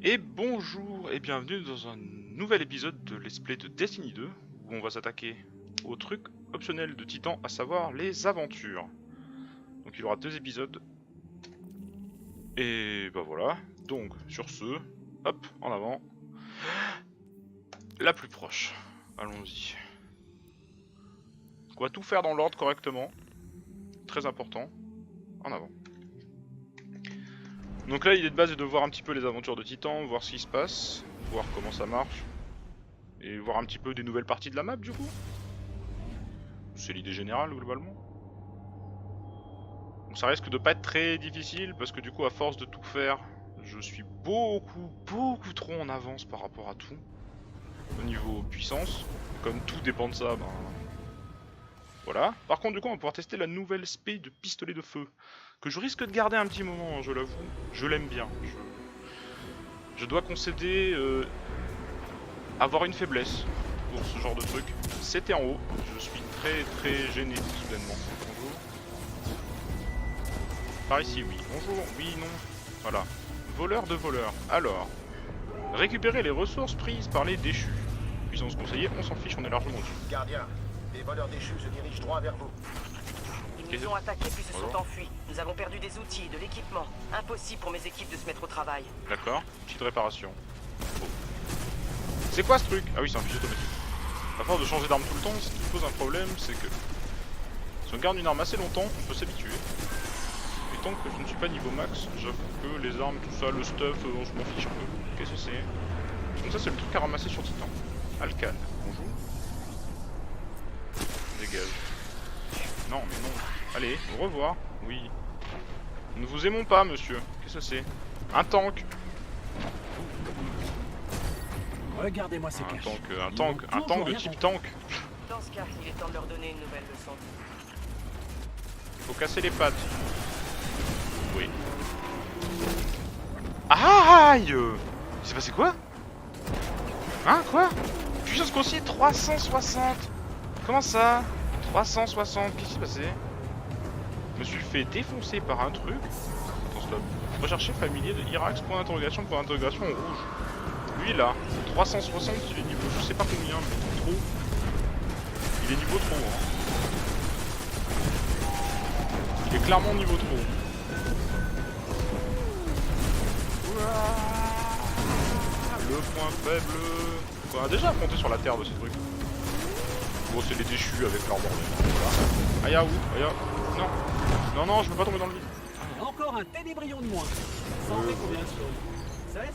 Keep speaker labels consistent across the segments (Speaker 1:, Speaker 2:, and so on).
Speaker 1: Et bonjour et bienvenue dans un nouvel épisode de Let's Play de Destiny 2 où on va s'attaquer au truc optionnel de Titan, à savoir les aventures. Donc il y aura 2 épisodes. Et bah voilà, donc sur ce, hop, en avant. La plus proche, allons-y. On va tout faire dans l'ordre correctement, très important, en avant. Donc là l'idée de base est de voir un petit peu les aventures de Titan, voir ce qui se passe, voir comment ça marche. Et voir un petit peu des nouvelles parties de la map du coup. C'est l'idée générale globalement. Bon, ça risque de pas être très difficile parce que du coup à force de tout faire, je suis beaucoup trop en avance par rapport à tout. Au niveau puissance, comme tout dépend de ça, ben... Voilà. Par contre du coup on va pouvoir tester la nouvelle spé de pistolet de feu. Que je risque de garder un petit moment, je l'avoue. Je l'aime bien. Je dois concéder avoir une faiblesse pour ce genre de truc. C'était en haut, je suis très gêné soudainement. Bonjour. Par ici, oui. Bonjour, oui, non. Voilà. Voleur de voleur. Alors, récupérer les ressources prises par les déchus. Puissance conseillée, on s'en fiche, on est largement dessus.
Speaker 2: Gardien, les voleurs déchus se dirigent droit vers vous.
Speaker 3: Ils nous ont attaqués puis se sont enfuis. Nous avons perdu des outils, de l'équipement. Impossible pour mes équipes de se mettre au travail.
Speaker 1: D'accord, petite réparation. Oh. C'est quoi ce truc? Ah oui, c'est un fusil automatique. À force de changer d'arme tout le temps, ce qui pose un problème, c'est que si on garde une arme assez longtemps, on peut s'habituer. Et tant que je ne suis pas niveau max, j'avoue que les armes, tout ça, le stuff, je m'en fiche un peu. Qu'est-ce que c'est? Donc ça c'est le truc à ramasser sur Titan. Alcan, bonjour. Dégage. Non mais non. Allez, au revoir. Oui. Nous ne vous aimons pas, monsieur. Qu'est-ce que c'est? Un tank.
Speaker 4: Regardez-moi ces caches.
Speaker 1: Un tank de type tank.
Speaker 3: Dans ce cas, il est temps de leur donner une nouvelle leçon.
Speaker 1: Faut casser les pattes. Oui. Aïe! Il s'est passé quoi? Hein, quoi? Puissance conseillée 360. Comment ça? 360, qu'est-ce qui s'est passé? Je me suis fait défoncer par un truc. Attends, stop. Rechercher familier de Irax, point d'interrogation en rouge. Lui là, 360, il est niveau je sais pas combien, mais trop. Il est niveau trop, hein. Il est clairement niveau trop. Le point faible. On a déjà affronté sur la terre de ce truc. Bon, c'est les déchus avec leur bordel. Voilà. Aya où? Aya. Non. Non, non, je veux pas tomber dans le vide.
Speaker 4: Encore un ténébrion de moins. Ça en fait combien ce 16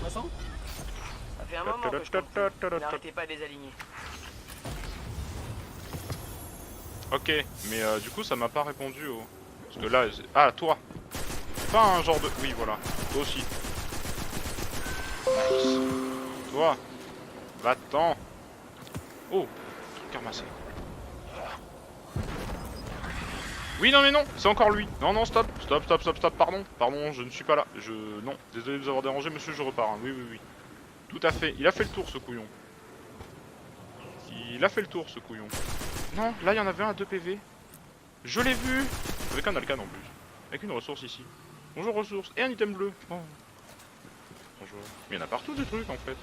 Speaker 4: 60?
Speaker 3: Ça fait un moment que je compte. N'arrêtez pas de les aligner.
Speaker 1: Ok, mais du coup ça m'a pas répondu au... Parce que là... Ah, toi. Pas un genre de... Oui, voilà. Toi aussi. Nice. Toi. Va-t'en. Oh. Truc à ramasser. Oui, non mais non, c'est encore lui. Non, non, stop, pardon. Pardon, je ne suis pas là. Non, désolé de vous avoir dérangé, monsieur, je repars. Hein. Oui. Tout à fait. Il a fait le tour, ce couillon. Il a fait le tour, ce couillon. Non, là, il y en avait un à 2 PV. Je l'ai vu. Avec un alcan en plus. Avec une ressource ici. Bonjour, ressource. Et un item bleu. Oh. Bonjour. Mais il y en a partout des trucs, en fait.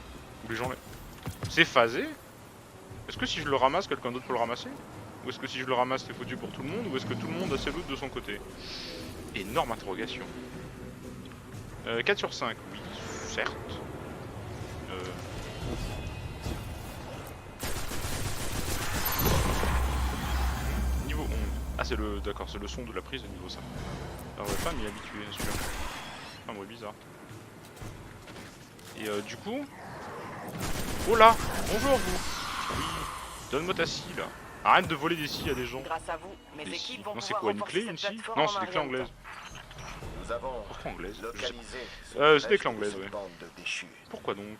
Speaker 1: Où les gens... C'est phasé. Est-ce que si je le ramasse, quelqu'un d'autre peut le ramasser? Ou est-ce que si je le ramasse, c'est foutu pour tout le monde? Ou est-ce que tout le monde a ses loot de son côté? Énorme interrogation. 4 sur 5, oui, certes. Niveau 11. Ah, c'est le... D'accord, c'est le son de la prise de niveau 5. Alors, on va pas m'y habituer, bien sûr. Un bruit bizarre. Et du coup... Oh là! Bonjour, vous! Oui, donne-moi ta scie, là. Arrête de voler des scies à des gens.
Speaker 3: Grâce à vous, mes équipes vont
Speaker 1: non, c'est
Speaker 3: pouvoir
Speaker 1: quoi, une
Speaker 3: renforcer
Speaker 1: clé,
Speaker 3: cette
Speaker 1: une scie?
Speaker 3: plateforme
Speaker 1: Non,
Speaker 3: en
Speaker 1: c'est des clés
Speaker 3: un rien de
Speaker 1: anglaises.
Speaker 2: Nous avons
Speaker 1: Pourquoi anglaises?
Speaker 2: localisé
Speaker 1: c'est des clés anglaises,
Speaker 2: cette
Speaker 1: ouais.
Speaker 2: bande de déchus.
Speaker 1: Pourquoi donc?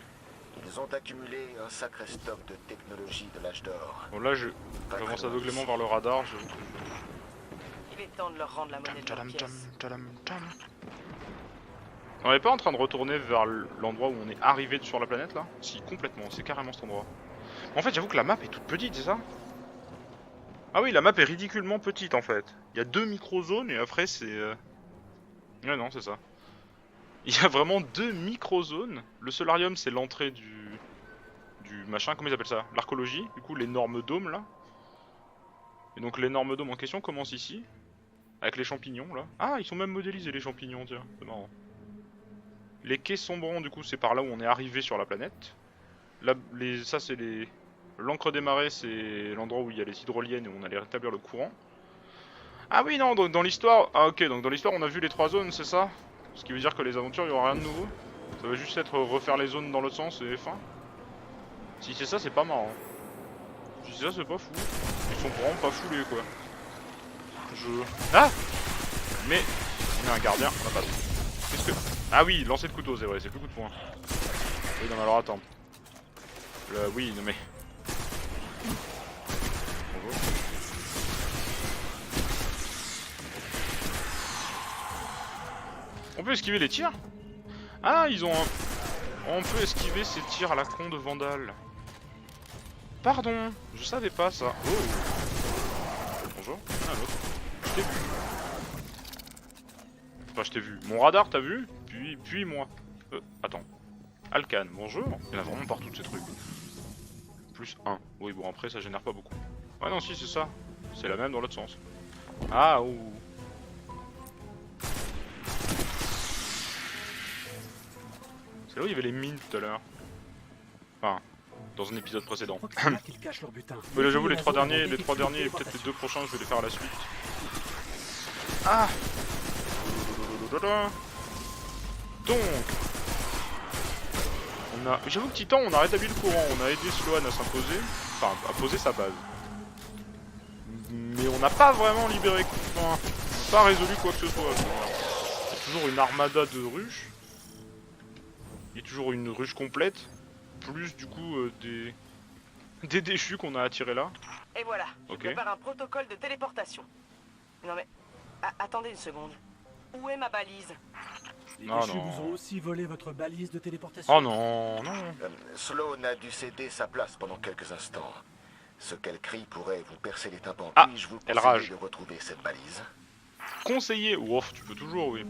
Speaker 2: Ils ont accumulé un sacré stock de technologie de l'âge d'or.
Speaker 1: Bon, là, j'avance aveuglément vers le radar.
Speaker 3: Il est temps de leur rendre la monnaie de leur pièce.
Speaker 1: On n'est pas en train de retourner vers l'endroit où on est arrivé sur la planète, là? Si, complètement, c'est carrément cet endroit. En fait, j'avoue que la map est toute petite, c'est ça? Ah oui, la map est ridiculement petite, en fait. Il y a 2 micro-zones, et après, c'est... Ouais, non, c'est ça. Il y a vraiment 2 micro-zones. Le solarium, c'est l'entrée du machin, comment ils appellent ça? L'archéologie, du coup, l'énorme dôme là. Et donc l'énorme dôme en question commence ici. Avec les champignons là. Ah, ils sont même modélisés les champignons, tiens, c'est marrant. Les quais sombrants, du coup, c'est par là où on est arrivé sur la planète. Là, ça, c'est les... L'encre des marais, c'est l'endroit où il y a les hydroliennes et où on allait rétablir le courant. Ah oui, non, dans l'histoire... Ah ok, donc dans l'histoire, on a vu les 3 zones, c'est ça? Ce qui veut dire que les aventures, il n'y aura rien de nouveau. Ça va juste être refaire les zones dans l'autre sens et fin. Si c'est ça, c'est pas marrant. Si c'est ça, c'est pas fou. Ils sont vraiment pas foulés, quoi. Ah! Mais... On est un gardien, on a pas de... Qu'est-ce que... Ah oui, lancer de couteau, c'est vrai, c'est plus coup de poing. Oui, non mais alors attends. Oui, non mais... Bonjour. On peut esquiver les tirs? Ah, ils ont un... On peut esquiver ces tirs à la con de Vandal. Pardon, je savais pas ça. Oh. Bonjour. Ah, l'autre. Je t'ai vu. Enfin, je t'ai vu. Mon radar, t'as vu? Puis moi. Attends. Alcan, bonjour. Il y en a vraiment partout de ces trucs. Plus 1. Oui, bon, après, ça génère pas beaucoup. Ouais, non, si, c'est ça. C'est la même dans l'autre sens. Ah, ouh. C'est là où il y avait les mines tout à l'heure. Enfin, dans un épisode précédent. Oui, là, j'avoue, les 3 derniers et peut-être les 2 prochains, je vais les faire à la suite. Ah! Donc, j'avoue que Titan, on a rétabli le courant, on a aidé Sloan à s'imposer, enfin à poser sa base. Mais on n'a pas vraiment libéré, enfin, pas résolu quoi que ce soit. Il y a toujours une armada de ruches. Il y a toujours une ruche complète, plus du coup des déchus qu'on a attirés là.
Speaker 3: Et voilà, je
Speaker 1: Ok.
Speaker 3: prépare un protocole de téléportation. Non mais... attendez une seconde. Où est ma balise?
Speaker 4: Les
Speaker 1: Non,
Speaker 4: déchus
Speaker 1: non.
Speaker 4: vous ont aussi volé votre balise de téléportation.
Speaker 1: Oh non, non.
Speaker 2: Sloan a dû céder sa place pendant quelques instants. Ce qu'elle crie pourrait vous percer les tympans.
Speaker 1: Ah,
Speaker 2: Puis-je vous
Speaker 1: elle rage.
Speaker 2: conseiller de retrouver cette balise?
Speaker 1: Conseiller, ouf, tu peux toujours, oui.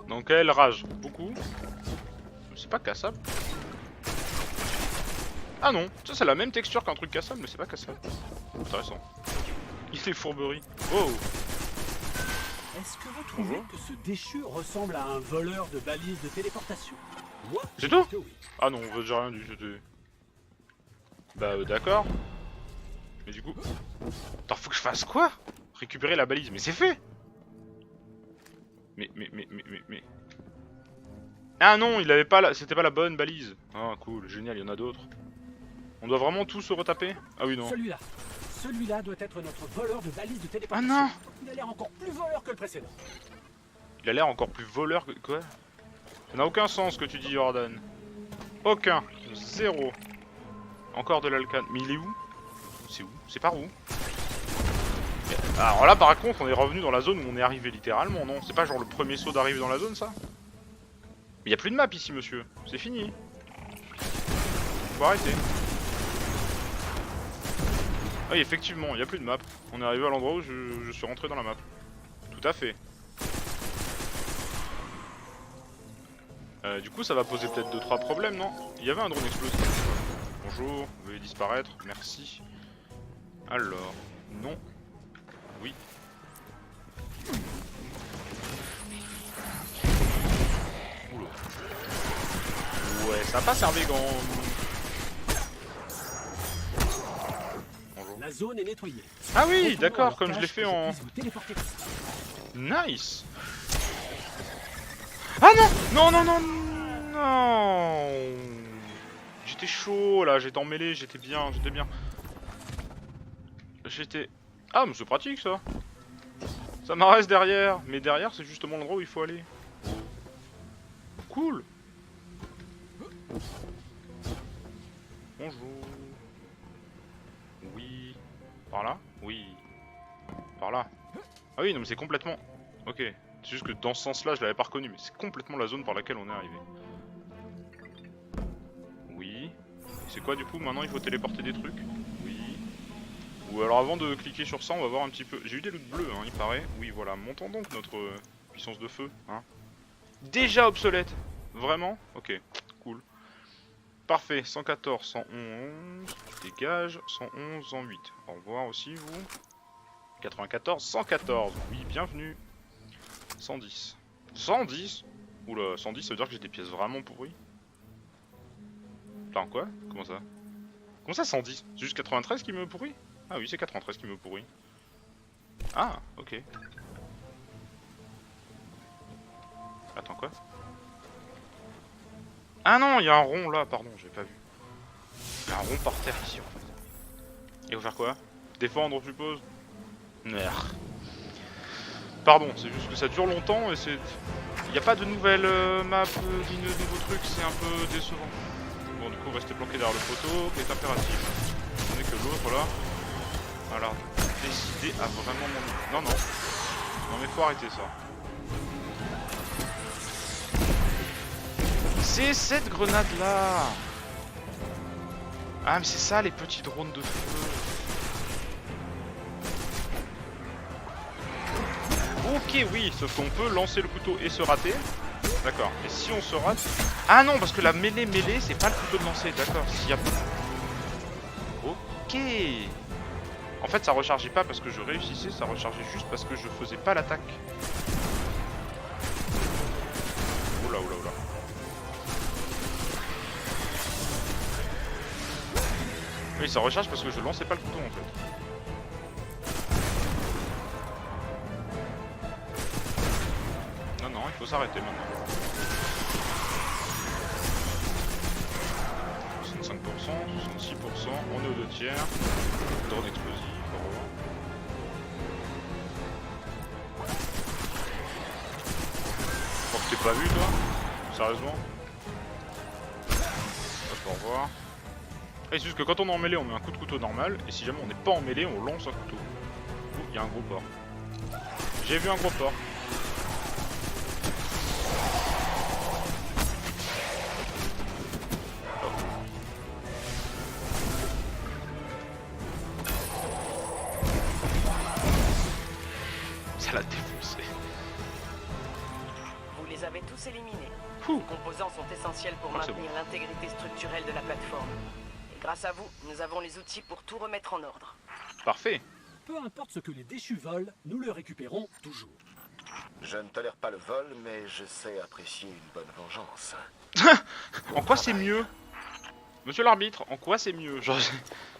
Speaker 1: Donc elle rage beaucoup. C'est pas cassable. Ah non, ça c'est la même texture qu'un truc cassable, mais c'est pas cassable. Intéressant. Il est fourberie. Oh.
Speaker 4: Est-ce que vous trouvez que ce déchu ressemble à un voleur de balises de téléportation? Moi,
Speaker 1: C'est
Speaker 4: je
Speaker 1: tout
Speaker 4: dis que oui.
Speaker 1: Ah non, j'ai rien dit, c'était... Bah d'accord. Mais du coup... Attends, faut que je fasse quoi? Récupérer la balise, mais c'est fait. Mais... Ah non, il avait pas la... C'était pas la bonne balise. Ah cool, génial, il y en a d'autres. On doit vraiment tous se retaper? Ah oui non.
Speaker 4: Celui-là doit être notre voleur de balises de téléportation.
Speaker 1: Ah non!
Speaker 4: Il a l'air encore plus voleur que le précédent.
Speaker 1: Il a l'air encore plus voleur que... Quoi? Ça n'a aucun sens ce que tu dis, Jordan. Aucun. Zéro. Encore de l'alcan. Mais il est où? C'est où? C'est par où? Alors là, par contre, on est revenu dans la zone où on est arrivé littéralement, non? C'est pas genre le premier saut d'arriver dans la zone, ça? Mais y a plus de map ici, monsieur. C'est fini. Faut arrêter. Ah oui, effectivement, il n'y a plus de map. On est arrivé à l'endroit où je suis rentré dans la map. Tout à fait. Du coup, ça va poser peut-être 2-3 problèmes, non? Il y avait un drone explosif. Bonjour, veuillez disparaître, merci. Alors, non. Oui. Oula. Ouais, ça a pas servi grand... Bonjour.
Speaker 4: La zone est nettoyée.
Speaker 1: Ah oui,
Speaker 4: Retournons à
Speaker 1: d'accord,
Speaker 4: leur
Speaker 1: comme je
Speaker 4: cage
Speaker 1: l'ai fait
Speaker 4: que
Speaker 1: en...
Speaker 4: puisse vous téléporter.
Speaker 1: Nice. Ah non. Non, non, non, non. J'étais chaud là, j'étais emmêlé, j'étais bien. Ah mais c'est pratique ça. Ça m'arrête derrière. Mais derrière c'est justement l'endroit où il faut aller. Cool. Bonjour. Oui. Par là? Oui. Par là. Ah oui, non mais c'est complètement... Ok. C'est juste que dans ce sens-là, je l'avais pas reconnu, mais c'est complètement la zone par laquelle on est arrivé. Oui. C'est quoi du coup? Maintenant il faut téléporter des trucs? Oui. Ou alors avant de cliquer sur ça, on va voir un petit peu... J'ai eu des loots bleus, hein, il paraît. Oui, voilà. Montons donc notre puissance de feu, hein. Déjà obsolète. Vraiment? Ok, cool. Parfait, 114, 111, tu dégages, 111, 108. Au revoir aussi vous. 94, 114, oui, bienvenue. 110. 110? Oula, 110 ça veut dire que j'ai des pièces vraiment pourries. Attends, quoi? Comment ça? Comment ça 110? C'est juste 93 qui me pourrit? Ah oui, c'est 93 qui me pourrit. Ah, ok. Attends, quoi? Ah non, il y a un rond là, pardon, j'ai pas vu. Il y a un rond par terre ici en fait. Et faut faire quoi? Défendre, je suppose? Merde. Pardon, c'est juste que ça dure longtemps et c'est... Il n'y a pas de nouvelle map, de nouveaux trucs, c'est un peu décevant. Bon, du coup, rester planqué derrière le poteau, qui est impératif. On est que l'autre là. Alors, décider à vraiment mon... Non, non. Non mais faut arrêter ça. C'est cette grenade là. Ah mais c'est ça les petits drones de feu. Ok oui, sauf qu'on peut lancer le couteau et se rater. D'accord, et si on se rate... Ah non, parce que la mêlée c'est pas le couteau de lancer, d'accord, s'il y a... Ok. En fait ça rechargeait pas parce que je réussissais, ça rechargeait juste parce que je faisais pas l'attaque. Oula oula oula. Oui, ça recharge parce que je lançais pas le couteau en fait. Non, non, il faut s'arrêter maintenant. 65%, 66%, on est aux 2 tiers. Drone explosif, au revoir. Je crois que t'es pas vu toi? Sérieusement? Hop, au revoir. Et c'est juste que quand on est en mêlée, on met un coup de couteau normal, et si jamais on n'est pas en mêlée, on lance un couteau. Ouh, il y a un gros porc. J'ai vu un gros porc. Oh. Ça l'a défoncé.
Speaker 3: Vous les avez tous éliminés.
Speaker 1: Ouh.
Speaker 3: Les composants sont essentiels pour
Speaker 1: Ah, c'est
Speaker 3: maintenir l'intégrité structurelle de la plateforme. Et grâce à vous, nous avons les outils pour tout remettre en ordre.
Speaker 1: Parfait.
Speaker 4: Peu importe ce que les déchus volent, nous le récupérons toujours.
Speaker 2: Je ne tolère pas le vol, mais je sais apprécier une bonne vengeance.
Speaker 1: En quoi c'est mieux? Monsieur l'arbitre, en quoi c'est mieux? Genre,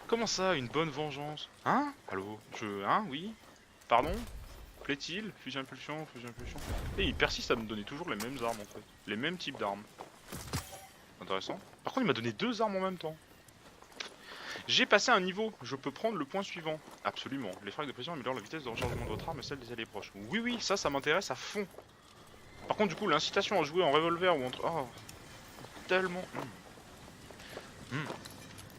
Speaker 1: comment ça, une bonne vengeance? Hein? Allô? Hein? Oui? Pardon? Plaît-il? Fusion impulsion, fusion impulsion. Et il persiste à me donner toujours les mêmes armes en fait. Les mêmes types d'armes. Intéressant. Par contre il m'a donné 2 armes en même temps. J'ai passé un niveau, je peux prendre le point suivant. Absolument. Les frags de pression améliorent la vitesse de rechargement de votre arme et celle des alliés proches. Oui oui, ça m'intéresse à fond. Par contre du coup l'incitation à jouer en revolver ou entre... Oh, tellement...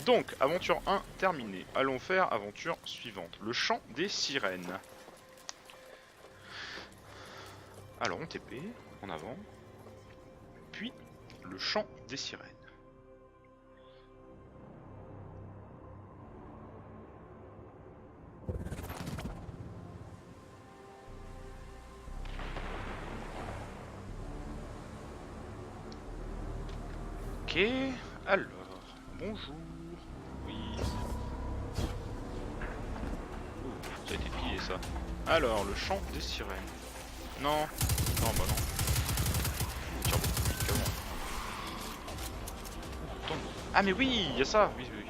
Speaker 1: Donc, aventure 1 terminée. Allons faire aventure suivante. Le chant des sirènes. Alors on TP, en avant. Puis, le chant des sirènes. Ok, alors, bonjour. Oui. Oh, ça a été pillé ça. Alors, le chant des sirènes. Non, non, bah non. Tire beaucoup plus vite qu'avant. Ah mais oui, il y a ça, oui, oui.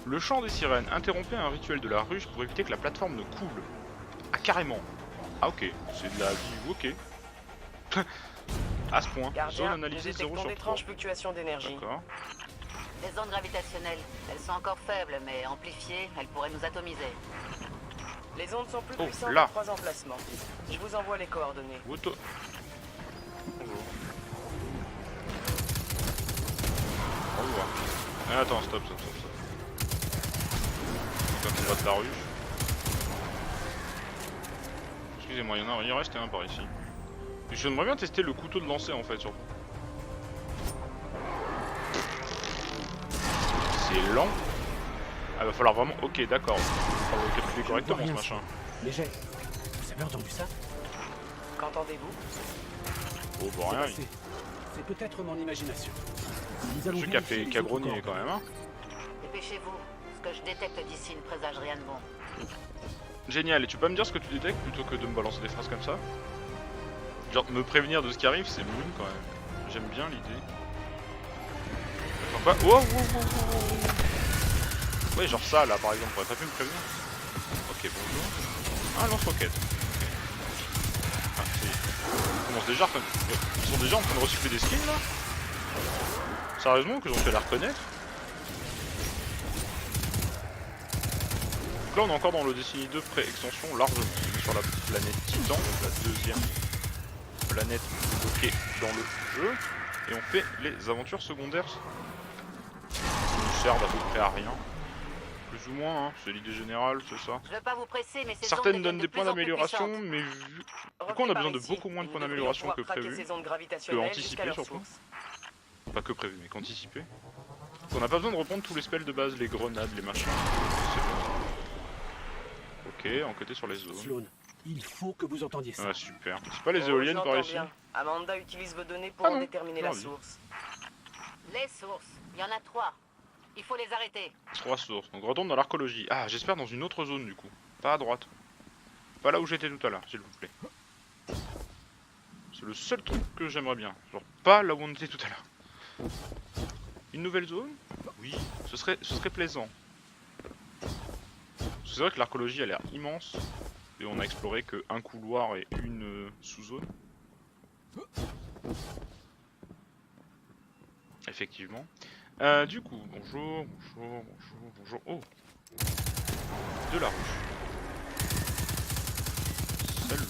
Speaker 1: Le chant des sirènes. Interrompez un rituel de la ruche pour éviter que la plateforme ne coule. Ah carrément. Ah ok, c'est de la vie, ok. À ce point,
Speaker 3: Gardien,
Speaker 1: zone analysée
Speaker 3: nous
Speaker 1: 0
Speaker 3: détectons
Speaker 1: sur 3.
Speaker 3: d'étranges fluctuations d'énergie.
Speaker 1: D'accord.
Speaker 5: Les ondes gravitationnelles, elles sont encore faibles, mais amplifiées, elles pourraient nous atomiser.
Speaker 3: Les ondes sont plus
Speaker 1: Oh,
Speaker 3: puissantes
Speaker 1: là.
Speaker 3: à 3 emplacements. Je vous envoie les coordonnées.
Speaker 1: Auto. Bonjour. Au revoir. Ah, attends, stop. Quand il va de la ruche. Excusez-moi, il en reste un par ici. J'aimerais bien tester le couteau de lancer en fait, surtout. C'est lent. Ah, va falloir vraiment. Ok, d'accord. On va le calculer correctement ce machin.
Speaker 4: Léger, vous avez entendu ça?
Speaker 3: Qu'entendez-vous?
Speaker 1: Oh, bon, rien.
Speaker 4: C'est passé. C'est peut-être mon imagination. Nous
Speaker 1: Le
Speaker 4: allons
Speaker 1: truc qui a
Speaker 4: vérifier
Speaker 1: fait
Speaker 4: les
Speaker 1: qui a
Speaker 4: autres
Speaker 1: grogné quand
Speaker 4: coordonnées.
Speaker 1: même, hein.
Speaker 5: Dépêchez-vous. Ce que je détecte d'ici ne présage rien de bon.
Speaker 1: Génial, et tu peux pas me dire ce que tu détectes plutôt que de me balancer des phrases comme ça? Genre, me prévenir de ce qui arrive, c'est moon quand même. J'aime bien l'idée. Attends, quoi? Oh, oh, oh, oh, oh. Ouais, genre ça là par exemple, t'aurais pas pu me prévenir? Ok, bonjour. Ah, lance-roquette. Ah, ils commencent déjà ils sont déjà en train de recycler des skins là? Sérieusement, que j'en fais la reconnaître? Donc là on est encore dans le Destiny 2 pré-extension largement. On est sur la planète Titan, donc la deuxième planète bloquée dans le jeu. Et on fait les aventures secondaires qui nous servent à peu près à rien. Plus ou moins, hein, c'est l'idée générale, c'est ça.
Speaker 5: Je veux pas vous presser, mais ces
Speaker 1: Certaines
Speaker 5: zones
Speaker 1: donnent des
Speaker 5: deviennent de
Speaker 1: points
Speaker 5: plus en plus
Speaker 1: d'amélioration,
Speaker 5: puissantes.
Speaker 1: mais vu... Du coup on
Speaker 3: Revenez
Speaker 1: a
Speaker 3: par
Speaker 1: besoin de
Speaker 3: ici.
Speaker 1: beaucoup moins de
Speaker 3: Nous
Speaker 1: points
Speaker 3: devrions
Speaker 1: d'amélioration
Speaker 3: pouvoir
Speaker 1: que
Speaker 3: traquer
Speaker 1: prévu.
Speaker 3: ces ondes
Speaker 1: Que
Speaker 3: gravitationnelles jusqu'à
Speaker 1: anticipé
Speaker 3: leur
Speaker 1: surtout.
Speaker 3: source.
Speaker 1: Pas que prévu, mais qu'anticipé. On n'a pas besoin de reprendre tous les spells de base, les grenades, les machins. C'est bon. Ok, enquêter sur les zones.
Speaker 4: Sloan, il faut que vous entendiez ça.
Speaker 1: Ah super. C'est pas les
Speaker 3: Oh,
Speaker 1: éoliennes par
Speaker 3: j'entends
Speaker 1: ici?
Speaker 3: bien. Amanda utilise vos données pour
Speaker 1: Ah
Speaker 3: en
Speaker 1: non,
Speaker 3: déterminer
Speaker 1: non,
Speaker 3: la
Speaker 1: oui.
Speaker 3: source.
Speaker 5: Les sources, il y en a 3. Il faut les arrêter.
Speaker 1: 3 sources. Donc retourne dans l'archéologie. Ah, j'espère dans une autre zone du coup. Pas à droite. Pas là où j'étais tout à l'heure, s'il vous plaît. C'est le seul truc que j'aimerais bien. Genre pas là où on était tout à l'heure. Une nouvelle zone? Oui, ce serait plaisant. C'est vrai que l'archéologie a l'air immense. Et on a exploré que un couloir et une sous-zone. Effectivement. Du coup, bonjour. Oh! De la ruche. Salut.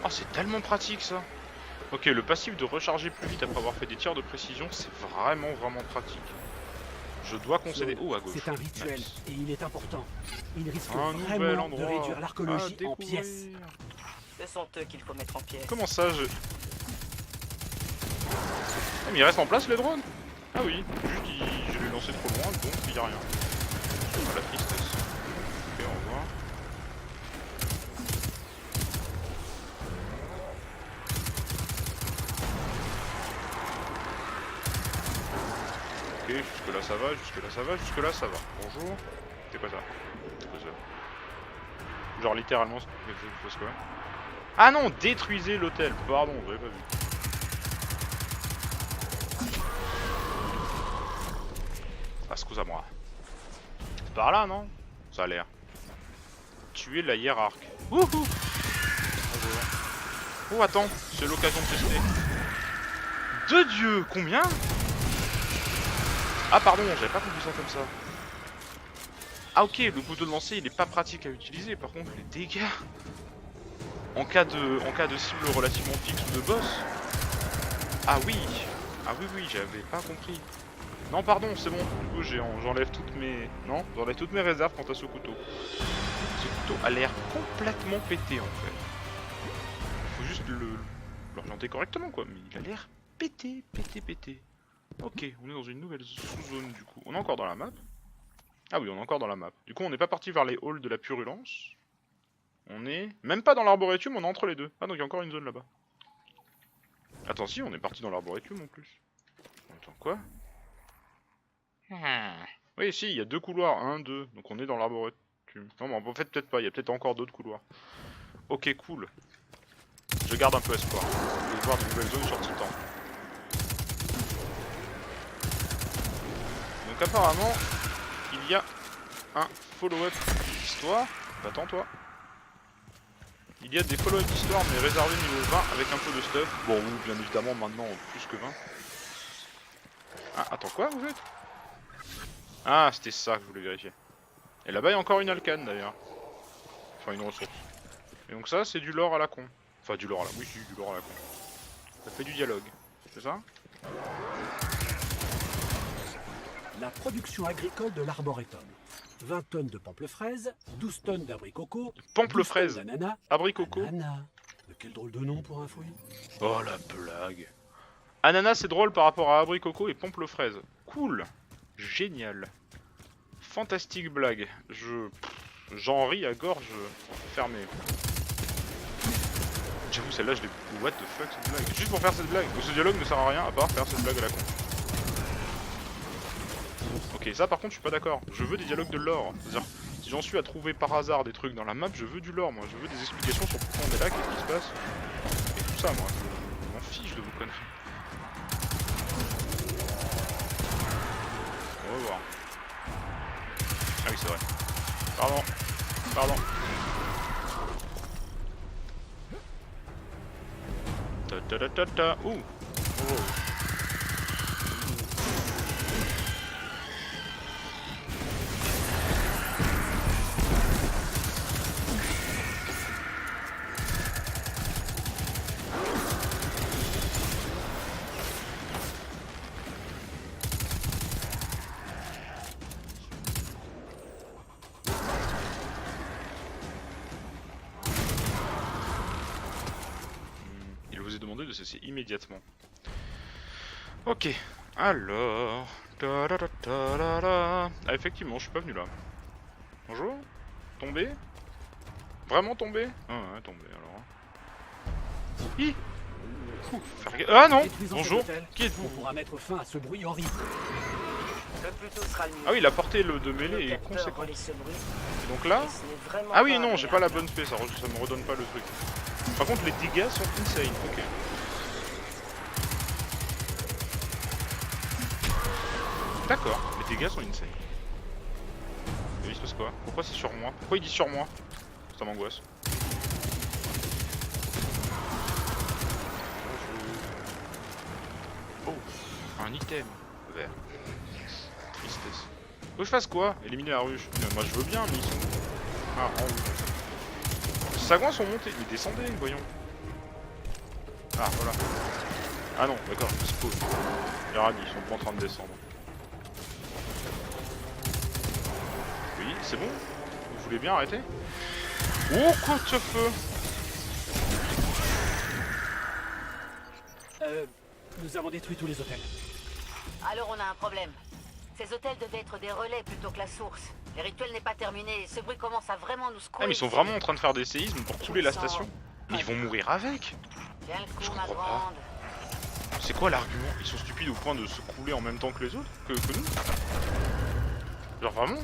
Speaker 1: Oh, c'est tellement pratique ça! Ok, le passif de recharger plus vite après avoir fait des tirs de précision, c'est vraiment pratique. Je dois concéder. Oh, à gauche.
Speaker 4: C'est un rituel
Speaker 1: Nice.
Speaker 4: et il est important. Il risque
Speaker 1: Un nouvel
Speaker 4: vraiment de
Speaker 1: endroit
Speaker 4: réduire
Speaker 1: à
Speaker 4: l'archéologie en
Speaker 1: découvrir.
Speaker 4: pièces.
Speaker 3: Ce sont eux qu'il faut mettre en pièces.
Speaker 1: Comment ça, je... Ah, mais il reste en place les drones? Ah oui, juste je l'ai lancé trop loin, donc il n'y a rien. Ah, la tristesse. Ok, au revoir. Ok, jusque là ça va, jusque là ça va. Bonjour. C'est quoi ça? C'est quoi ça? Genre littéralement, c'est quoi? Ah non, détruisez l'hôtel. Pardon, j'avais pas vu. Ah, excuse-moi. C'est par là, non? Ça a l'air. Tuer la hiérarque. Wouhou! Bonjour. Oh, attends, c'est l'occasion de tester. De Dieu, combien? Ah, pardon, j'avais pas compris ça comme ça. Ah, ok, le couteau de lancer, il est pas pratique à utiliser. Par contre, les dégâts. En cas de cible relativement fixe ou de boss. Ah oui, oui, j'avais pas compris. Non, pardon, c'est bon. Du coup, j'enlève toutes mes... Non, j'enlève toutes mes réserves quant à ce couteau. Ce couteau a l'air complètement pété, en fait. Faut juste l'orienter correctement, quoi. Mais il a l'air pété. Ok, on est dans une nouvelle sous-zone, du coup. On est encore dans la map. Ah oui, on est encore dans la map. Du coup, on n'est pas parti vers les halls de la purulence. On est... Même pas dans l'arborétum, on est entre les deux. Ah, donc il y a encore une zone là-bas. Attends, si, on est parti dans l'arborétum en plus. Attends, quoi? Oui, si, il y a 2 couloirs. 1, 2. Donc on est dans l'arborétum. Non, mais en fait, peut-être pas. Il y a peut-être encore d'autres couloirs. Ok, cool. Je garde un peu espoir. Je vais voir de nouvelles zones sur Titan. Donc apparemment, il y a un follow-up d'histoire. Va-t'en, toi. Il y a des follow-up d'histoire, mais réservés niveau 20 avec un peu de stuff. Bon, ou bien évidemment maintenant plus que 20. Ah, attends, quoi vous faites? Ah, c'était ça que je voulais vérifier. Et là-bas, il y a encore une alcane d'ailleurs. Enfin, une ressource. Et donc ça, c'est du lore à la con. Enfin, du lore à la... Oui, c'est du lore à la con. Ça fait du dialogue. C'est ça?
Speaker 4: La production agricole de l'arboretum. 20 tonnes de pamplemousse, 12 tonnes d'abricots,
Speaker 1: Pamplemousse,
Speaker 4: d'ananas.
Speaker 1: abricot.
Speaker 4: Ananas. Mais quel drôle de nom pour un fruit.
Speaker 1: Oh la blague. Ananas c'est drôle par rapport à abricot et pomple-fraise. Cool. Génial. Fantastique blague. J'en ris à gorge fermée. J'avoue celle-là je l'ai... What the fuck cette blague? Juste pour faire cette blague. Ce dialogue ne sert à rien à part faire cette blague à la con. Ok, ça par contre je suis pas d'accord. Je veux des dialogues de lore. C'est-à-dire, si j'en suis à trouver par hasard des trucs dans la map, je veux du lore moi. Je veux des explications sur pourquoi on est là, qu'est-ce qui se passe. Et tout ça moi. Je m'en fiche de vos conneries. On va voir. Ah oui c'est vrai. Pardon. Pardon. Ta ta ta ta ta. Ouh. Oh. Demandé de cesser immédiatement. Ok, alors... Ah effectivement, je suis pas venu là. Bonjour. Tombé. Vraiment tombé. Ah ouais, tombé alors. Hi. Ah non. Bonjour. Qui êtes-vous?
Speaker 4: On pourra mettre fin à ce bruit horrible.
Speaker 3: Le plus tôt sera le mieux.
Speaker 1: Ah oui, la portée de mêlée est conséquente. Et donc là... Ah oui, non, j'ai pas la bonne paix, ça me redonne pas le truc. Par contre, les dégâts sont insane, ok. D'accord, les dégâts sont insane. Et il se passe quoi? Pourquoi c'est sur moi? Pourquoi il dit sur moi? Ça m'angoisse. Oh, un item vert. Tristesse. Faut que je fasse quoi? Éliminer la ruche. Moi je veux bien, mais ils sont... Ah, en haut. Les sagouins sont montés. Mais descendez, voyons. Ah, voilà. Ah non, d'accord, spawn. Regarde, ils sont pas en train de descendre. Oui, c'est bon? Vous voulez bien arrêter? Oh, quoi de feu!
Speaker 4: Nous avons détruit tous les hôtels.
Speaker 5: Alors on a un problème. Ces hôtels devaient être des relais plutôt que la source. Le rituel n'est pas terminé et ce bruit commence à vraiment nous secouer.
Speaker 1: Ah mais ils sont vraiment en train de faire des séismes pour couler la station. Mais ils vont mourir avec.
Speaker 5: Tiens le coup,
Speaker 1: Je
Speaker 5: ma
Speaker 1: comprends
Speaker 5: grande.
Speaker 1: C'est quoi l'argument? Ils sont stupides au point de se couler en même temps que les autres? Que nous? Genre vraiment?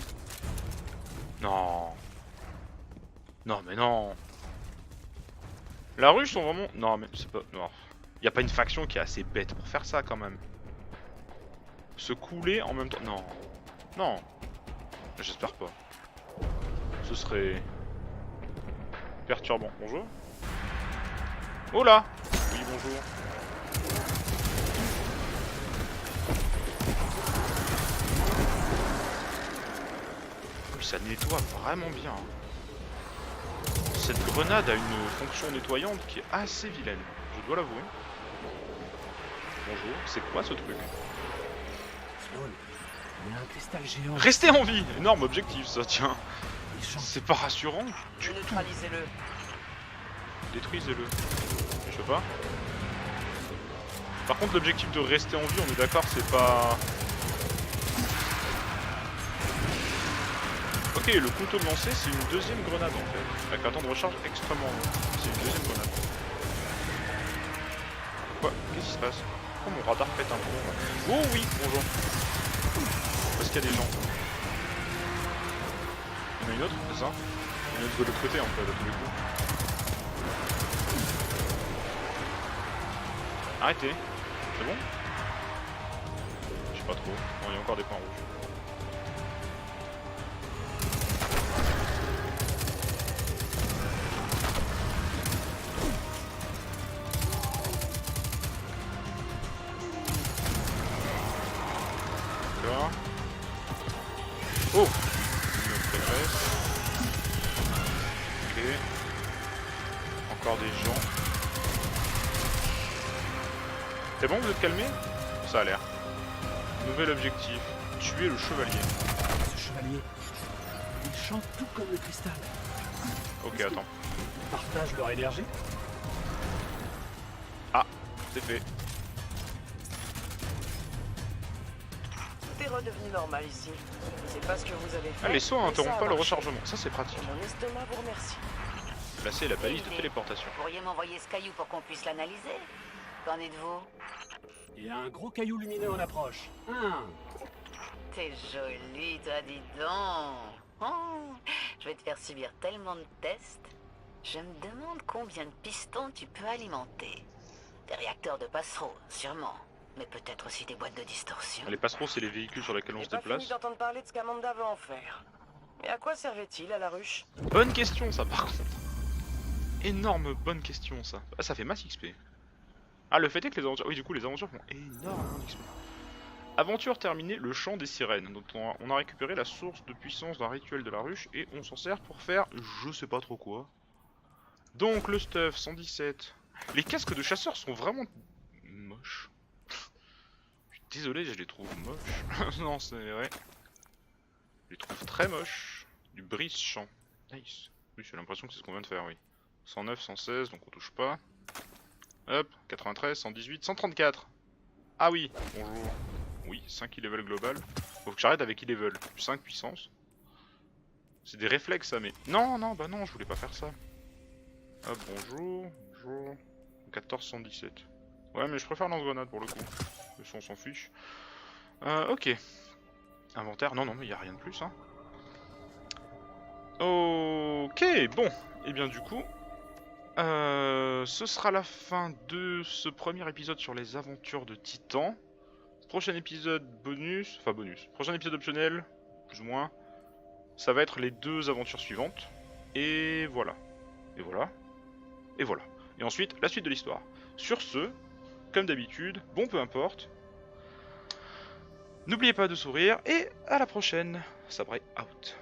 Speaker 1: Non. Non mais non. La ruche sont vraiment... Non mais c'est pas... Non. Y a pas une faction qui est assez bête pour faire ça quand même. Se couler en même temps... Non. Non. J'espère pas. Ce serait... perturbant. Bonjour. Oh là. Oui bonjour. Oui ça nettoie vraiment bien. Cette grenade a une fonction nettoyante qui est assez vilaine. Je dois l'avouer. Bonjour. C'est quoi ce truc?
Speaker 4: Il y a un cristal géant.
Speaker 1: Restez en vie. Énorme objectif ça, tiens. C'est pas rassurant du tout.
Speaker 3: Neutralisez-le.
Speaker 1: Détruisez-le. Je sais pas. Par contre l'objectif de rester en vie, on est d'accord, c'est pas... Ok, le couteau de lancer c'est une deuxième grenade en fait. Avec un temps de recharge extrêmement long. C'est une deuxième grenade. Quoi? Qu'est-ce qui se passe? Pourquoi mon radar pète un peu? Oh oui, bonjour. Parce qu'il y a des gens. Il y en a une autre, c'est ça? Il y en a une autre de l'autre côté en fait, à tous les coups. Arrêtez. C'est bon? Je sais pas trop. Non, il y a encore des points rouges. D'accord. Oh! Une autre prêtresse. Ok. Encore des gens. C'est bon, vous êtes calmés? Ça a l'air. Nouvel objectif. Tuer le chevalier.
Speaker 4: Ce chevalier, il chante tout comme le cristal.
Speaker 1: Ok, attends.
Speaker 4: Ils partagent leur énergie.
Speaker 1: Ah, c'est fait.
Speaker 3: est redevenu normal ici. C'est pas ce que vous avez fait.
Speaker 1: Ah, les sauts
Speaker 3: mais ça
Speaker 1: interrompent
Speaker 3: a
Speaker 1: pas le
Speaker 3: marché.
Speaker 1: rechargement, ça c'est pratique.
Speaker 3: Mon estomac vous remercie.
Speaker 1: Placer la balise de téléportation.
Speaker 5: Vous pourriez m'envoyer ce caillou pour qu'on puisse l'analyser? Qu'en êtes-vous?
Speaker 4: Il y a un gros caillou lumineux en approche. Ah,
Speaker 5: T'es jolie, toi, dis donc. Oh, je vais te faire subir tellement de tests. Je me demande combien de pistons tu peux alimenter. Des réacteurs de passereau, sûrement. Mais peut-être aussi des boîtes de distorsion.
Speaker 1: Les passereaux, c'est les véhicules sur lesquels on
Speaker 3: J'ai
Speaker 1: se
Speaker 3: pas fini
Speaker 1: déplace.
Speaker 3: d'entendre parler de ce qu'Amanda veut en faire. Mais à quoi servait-il à la ruche?
Speaker 1: Bonne question ça par contre. Énorme bonne question ça. Ah, ça fait masse XP. Ah, le fait est que les aventures... Oui, du coup les aventures font énormément d'XP. Aventure terminée, le chant des sirènes. Donc on a récupéré la source de puissance d'un rituel de la ruche et on s'en sert pour faire je sais pas trop quoi. Donc le stuff 117. Les casques de chasseurs sont vraiment moches. Je suis désolé, je les trouve moches. Non, c'est vrai. Je les trouve très moches. Du brise-champ. Nice. Oui, j'ai l'impression que c'est ce qu'on vient de faire, oui. 109, 116, donc on touche pas. Hop, 93, 118, 134. Ah oui, bonjour. Oui, 5 e-level global. Faut que j'arrête avec e-level. 5 puissance. C'est des réflexes ça, mais... Non, non, bah non, je voulais pas faire ça. Hop, bonjour, bonjour. 14, 117. Ouais, mais je préfère lance-grenade pour le coup. Le son s'en fiche. Ok. Inventaire, non, non, mais y a rien de plus, hein. Ok, bon. Et bien du coup... ce sera la fin de ce premier épisode sur les aventures de Titan. Prochain épisode bonus, enfin bonus, prochain épisode optionnel, plus ou moins, ça va être les 2 aventures suivantes. Et voilà. Et voilà. Et voilà. Et ensuite, la suite de l'histoire. Sur ce, comme d'habitude, bon peu importe. N'oubliez pas de sourire et à la prochaine. Sabré out.